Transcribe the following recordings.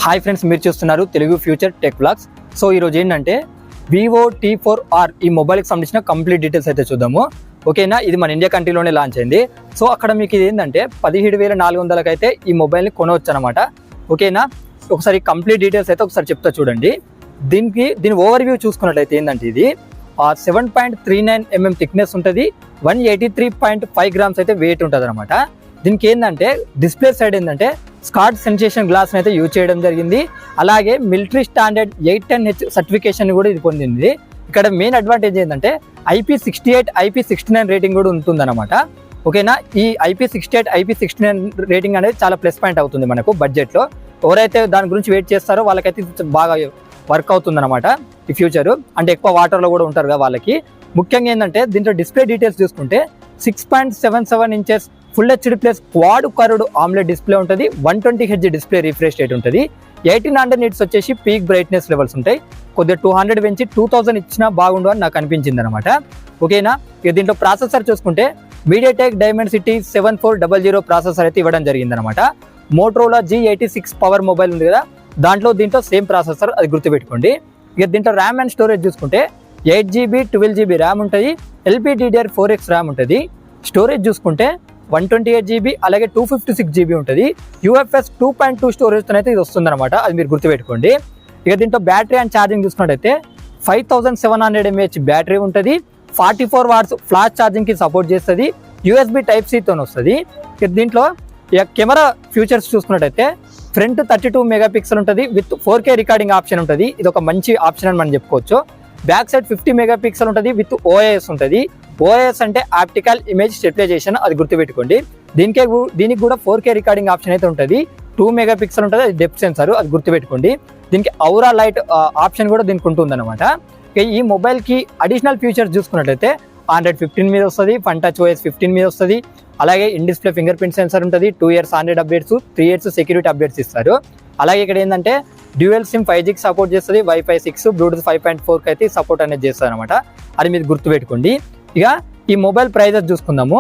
Hi friends, మీరు చూస్తున్నారు Telugu future tech blogs. So ఈరోజు ఏంటంటే వివో T4R ఈ మొబైల్కి సంబంధించిన కంప్లీట్ డీటెయిల్స్ అయితే చూద్దాము. ఓకేనా, ఇది మన ఇండియా కంట్రీలోనే లాంచ్ అయింది. సో అక్కడ మీకు ఇది ఏంటంటే 17,400కి అయితే ఈ మొబైల్ని కొనవచ్చు అనమాట. ఓకేనా, ఒకసారి కంప్లీట్ డీటెయిల్స్ అయితే ఒకసారి చెప్తా చూడండి. దీని ఓవర్ వ్యూ చూసుకున్నట్లయితే ఏంటంటే ఇది 7.39 mm థిక్నెస్ ఉంటుంది, 183.5 grams అయితే వెయిట్ ఉంటుంది అనమాట. దీనికి ఏంటంటే డిస్ప్లే సైడ్ ఏంటంటే స్కాట్ సెన్సేషన్ గ్లాస్ అయితే యూజ్ చేయడం జరిగింది. అలాగే మిలిటరీ స్టాండర్డ్ 810H సర్టిఫికేషన్ కూడా ఇది పొందింది. ఇక్కడ మెయిన్ అడ్వాంటేజ్ ఏంటంటే IP68 IP69 రేటింగ్ కూడా ఉంటుందన్నమాట. ఓకేనా, ఈ IP68 IP69 రేటింగ్ అనేది చాలా ప్లస్ పాయింట్ అవుతుంది మనకు బడ్జెట్లో. ఎవరైతే దాని గురించి వెయిట్ చేస్తారో వాళ్ళకైతే బాగా వర్క్ అవుతుందన్నమాట ఈ ఫ్యూచర్. అంటే ఎక్కువ వాటర్లో కూడా ఉంటారు కదా వాళ్ళకి. ముఖ్యంగా ఏంటంటే దీంట్లో డిస్ప్లే డీటెయిల్స్ చూసుకుంటే 6.77 inches full HD plus quad curved omelette display ఉంటుంది, 120Hz డిస్ప్లే రిఫ్రెష్ రేట్ ఉంటుంది, 1800 nits వచ్చేసి పీక్ బ్రైట్నెస్ లెవెల్స్ ఉంటాయి. కొద్దిగా 200 పెంచి 2000 ఇచ్చినా బాగుండు అని నాకు అనిపించింది అనమాట. ఓకేనా, ఇక దీంట్లో ప్రాసెసర్ చూసుకుంటే మీడియాటెక్ డైమెన్సిటీ 7400 ప్రాసెసర్ అయితే ఇవ్వడం జరిగింది అనమాట. మోటరోలా G86 పవర్ మొబైల్ ఉంది కదా, దీంట్లో సేమ్ ప్రాసెసర్, అది గుర్తుపెట్టుకోండి. ఇక దీంట్లో ర్యామ్ అండ్ స్టోరేజ్ చూసుకుంటే 8GB 12GB ర్యామ్ ఉంటుంది, LPDDR4X ర్యామ్ ఉంటుంది. స్టోరేజ్ చూసుకుంటే 128GB అలాగే 256GB ఉంటుంది. UFS 2.2 స్టోరేజ్తో అయితే ఇది వస్తుంది అనమాట, అది మీరు గుర్తుపెట్టుకోండి. ఇక దీంట్లో బ్యాటరీ అండ్ ఛార్జింగ్ చూసుకున్నట్టయితే 5700 mAh బ్యాటరీ ఉంటుంది, 44 watts ఫ్లాష్ ఛార్జింగ్కి సపోర్ట్ చేస్తుంది, USB Type-C వస్తుంది. ఇక దీంట్లో ఇక కెమెరా ఫీచర్స్ చూసుకున్నట్టయితే ఫ్రంట్ 32 మెగాపిక్సెల్ ఉంటుంది విత్ 4K రికార్డింగ్ ఆప్షన్ ఉంటుంది. ఇది ఒక మంచి ఆప్షన్ అని మనం చెప్పుకోవచ్చు. బ్యాక్ సైడ్ 50 మెగాపిక్సెల్ ఉంటుంది విత్ OIS ఉంటుంది. OIS అంటే ఆప్టికల్ ఇమేజ్ స్టెబిలైజేషన్, అది గుర్తుపెట్టుకోండి. దీనికి కూడా 4K రికార్డింగ్ ఆప్షన్ అయితే ఉంటుంది. 2 మెగాపిక్సెల్ ఉంటుంది, అది డెప్త్ సెన్సార్, అది గుర్తుపెట్టుకోండి. దీనికి ఔరా లైట్ ఆప్షన్ కూడా దీనికి ఉంటుంది అనమాట. ఈ మొబైల్కి అడిషనల్ ఫీచర్స్ చూసుకున్నట్లయితే Android 15 మీద వస్తుంది, Fun Touch OS 15 మీద వస్తుంది. అలాగే in display finger print censor ఉంటుంది, 2 years Android updates, 3 years security updates ఇస్తారు. అలాగే ఇక్కడ ఏంటంటే డ్యూయల్ సిమ్ 5Gకి సపోర్ట్ చేస్తుంది, Wi-Fi 6 Bluetooth 5.4 అయితే సపోర్ట్ అనేది చేస్తుంది అనమాట, అది మీరు గుర్తుపెట్టుకోండి. ఇక ఈ మొబైల్ ప్రైజెస్ చూసుకుందాము.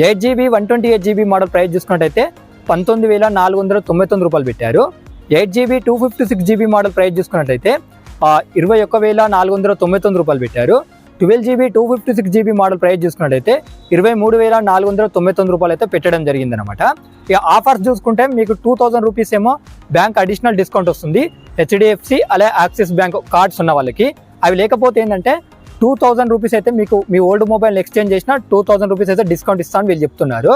8GB 128GB మోడల్ ప్రైస్ చూసుకున్నట్టయితే 19,499 రూపాయలు పెట్టారు. 8GB 256GB మోడల్ ప్రైస్ చూసుకున్నట్టయితే 21,499 రూపాయలు పెట్టారు. 12GB 256GB మోడల్ ప్రైస్ చూసుకున్నట్టయితే 23,499 రూపాయలు అయితే పెట్టడం జరిగిందనమాట. ఇక ఆఫర్స్ చూసుకుంటే మీకు 2000 రూపీస్ ఏమో బ్యాంక్ అడిషనల్ డిస్కౌంట్ వస్తుంది, HDFC అలాగే యాక్సిస్ బ్యాంక్ కార్డ్స్ ఉన్న వాళ్ళకి. అవి లేకపోతే ఏంటంటే 2000 రూపీస్ అయితే మీకు మీ ఓల్డ్ మొబైల్ ఎక్స్చేంజ్ చేసిన 2000 రూపీస్ అయితే డిస్కౌంట్ ఇస్తామని వీళ్ళు చెప్తున్నారు.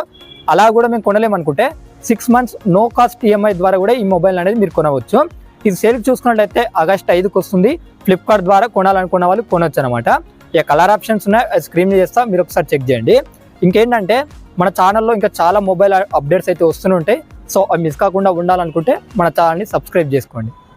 అలా కూడా మేము కొనలేమనుకుంటే 6 months నో కాస్ట్ EMI ద్వారా కూడా ఈ మొబైల్ అనేది మీరు కొనవచ్చు. ఇది సేల్ చూసుకున్నట్లయితే August 5కి వస్తుంది. ఫ్లిప్కార్ట్ ద్వారా కొనాలనుకున్న వాళ్ళు కొనవచ్చు అనమాట. ఇక కలర్ ఆప్షన్స్ ఉన్నాయి, అది స్క్రీన్ చేస్తా, మీరు ఒకసారి చెక్ చేయండి. ఇంకేంటంటే మన ఛానల్లో ఇంకా చాలా మొబైల్ అప్డేట్స్ అయితే వస్తూనే ఉంటాయి. సో అవి మిస్ కాకుండా ఉండాలనుకుంటే మన ఛానల్ని సబ్స్క్రైబ్ చేసుకోండి.